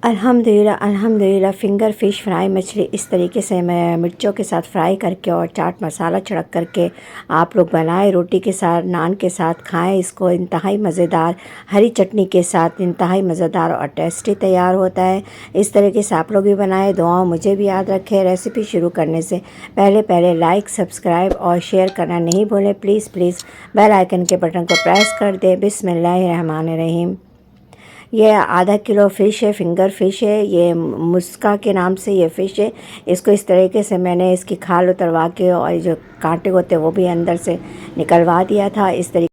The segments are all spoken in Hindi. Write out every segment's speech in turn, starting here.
अल्हम्दुलिल्लाह अल्हम्दुलिल्लाह फ़िंगर फ़िश फ्राई मछली इस तरीके से मैं मिर्चों के साथ फ्राई करके और चाट मसाला छिड़क करके आप लोग बनाएं, रोटी के साथ नान के साथ खाएं। इसको इंतहाई मज़ेदार हरी चटनी के साथ इंतहाई मज़ेदार और टेस्टी तैयार होता है। इस तरीके से आप लोग भी बनाएं। दुआओं मुझे भी याद रखें। रेसिपी शुरू करने से पहले लाइक सब्सक्राइब और शेयर करना नहीं भूलें। प्लीज़ बेल आइकन के बटन को प्रेस कर दें। बिस्मिल्लाहिर्रहमानिर्रहीम। ये आधा किलो फ़िश है, फ़िंगर फ़िश है। ये मुस्का के नाम से ये फ़िश है। इसको इस तरीके से मैंने इसकी खाल उतरवा के और जो कांटे होते हैं वो भी अंदर से निकलवा दिया था। इस तरीके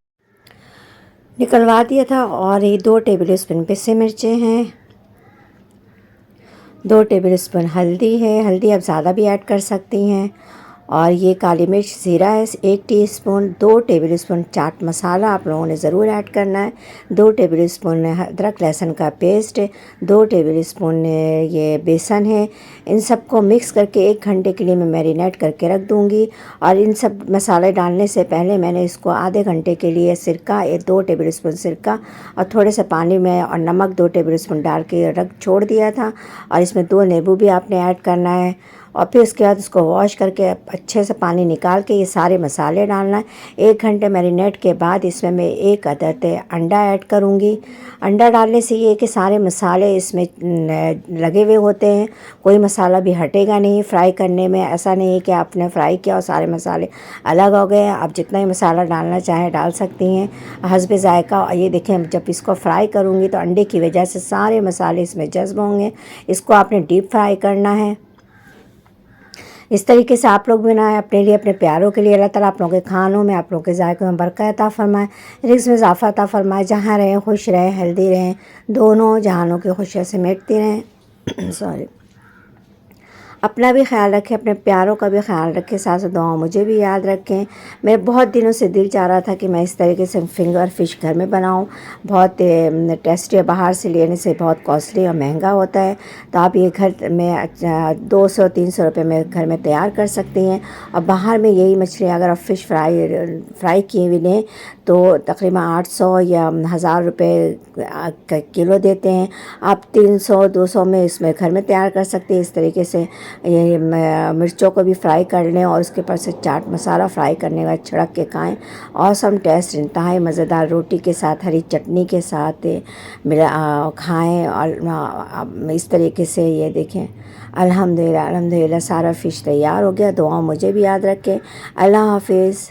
निकलवा दिया था। और ये 2 टेबल स्पून पिसे मिर्चें हैं, 2 टेबल स्पून हल्दी है। हल्दी आप ज़्यादा भी ऐड कर सकती हैं। और ये काली मिर्च ज़ीरा है 1 teaspoon. 2 table spoon chaat masala आप लोगों ने ज़रूर ऐड करना है। 2 टेबल स्पून अदरक लहसुन का पेस्ट है। 2 टेबल स्पून ये बेसन है। इन सबको मिक्स करके 1 घंटे के लिए मैं मैरिनेट करके रख दूँगी। और इन सब मसाले डालने से पहले मैंने इसको आधे घंटे के लिए सिरका 2 टेबल स्पून सिरका और थोड़े से पानी में और नमक 2 टेबल स्पून डाल के रख छोड़ दिया था। और इसमें 2 नींबू भी आपने ऐड करना है। और फिर उसके बाद उसको वॉश करके अच्छे से पानी निकाल के ये सारे मसाले डालना है। 1 घंटे मैरिनेट के बाद इसमें मैं 1 अदद अंडा ऐड करूँगी। अंडा डालने से ये कि सारे मसाले इसमें लगे हुए होते हैं, कोई मसाला भी हटेगा नहीं फ्राई करने में। ऐसा नहीं है कि आपने फ्राई किया और सारे मसाले अलग हो गए। आप जितना ही मसाला डालना चाहें डाल सकती हैं हस्बे ज़ायक़ा। और ये देखें, जब इसको फ्राई करूँगी तो अंडे की वजह से सारे मसाले इसमें जज्ब होंगे। इसको आपने डीप फ्राई करना है। इस तरीके से आप लोग बनाएं अपने लिए, अपने प्यारों के लिए। अल्लाह ताला आप लोगों के खानों में, आप लोगों के जायकों में बरकत अता फ़रमाए, रिज़्क़ में इज़ाफ़ा अता फ़रमाए। जहाँ रहें खुश रहें, हेल्दी रहें, दोनों जहानों की खुशियाँ समेटती रहें। सॉरी। अपना भी ख्याल रखें, अपने प्यारों का भी ख्याल रखें, साथ साथ दुआ मुझे भी याद रखें। मेरे बहुत दिनों से दिल चाह रहा था कि मैं इस तरीके से फ़िंगर फ़िश घर में बनाऊं। बहुत टेस्टी है, बाहर से लेने से बहुत कॉस्टली और महंगा होता है। तो आप ये घर में 200-300 रुपये में घर में तैयार कर सकती हैं। और बाहर में यही मछली अगर आप फ़िश फ्राई किए हुए लें तो तकरीबन 800 या 1000 रुपये किलो देते हैं। आप 300-200 में इसमें घर में तैयार कर सकते हैं। इस तरीके से ये मिर्चों को भी फ्राई कर लें और उसके ऊपर से चाट मसाला फ्राई करने के बाद छिड़क के खाएं। औसम टेस्ट, इंतहाई मज़ेदार रोटी के साथ हरी चटनी के साथ मिला खाएं। और इस तरीके से ये देखें, अल्हम्दुलिल्लाह अल्हम्दुलिल्लाह सारा फ़िश तैयार हो गया। दुआ मुझे भी याद रखें। अल्लाह हाफ़िज़।